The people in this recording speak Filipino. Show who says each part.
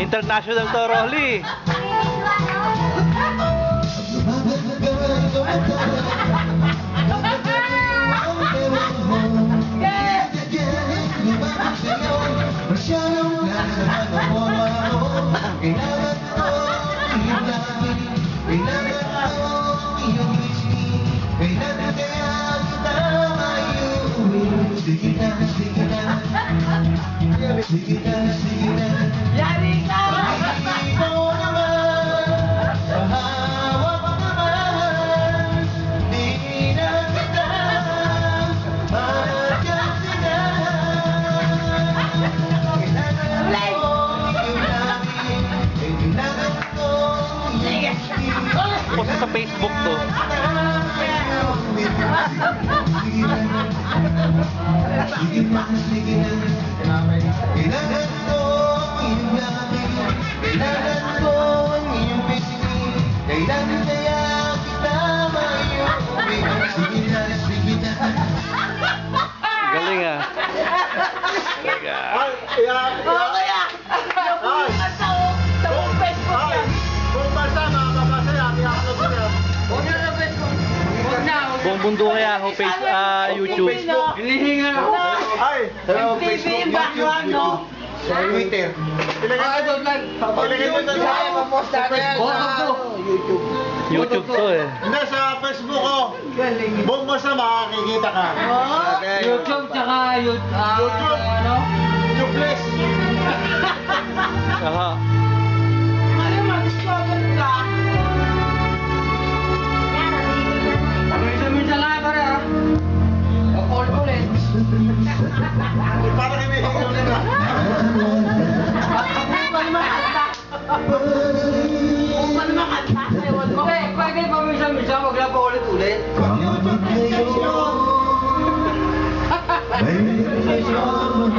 Speaker 1: International to, Rolly.
Speaker 2: Yari ka!
Speaker 1: Post sa Facebook to. Galing ah. Galing ah.
Speaker 2: Oo, kaya! Sa Facebook yan! Huwag na sa Facebook! Huwag na!
Speaker 1: Buong mundo kaya ako YouTube.
Speaker 2: Hinihinga na! MTV yung background, no?
Speaker 3: Sa Twitter.
Speaker 2: Doon lang!
Speaker 3: Ilagay mo sa
Speaker 2: Post natin yan sa
Speaker 3: YouTube.
Speaker 1: YouTube to eh.
Speaker 3: Hindi, sa Facebook ko. Buong basta makakikita ka.
Speaker 2: YouTube tsaka YouTube, ano?
Speaker 3: Tubeless.
Speaker 1: Aha.
Speaker 2: Ano mag-discover ka? Minsan-minsan lang pare ha? All ulit.
Speaker 3: Parang may hingaw nila.
Speaker 2: Kung pa naman kanta. Kung pa naman kanta. Ewan mo. Pwede pa minsan-minsan, wag lang pa ulit-ulit.
Speaker 3: YouTube.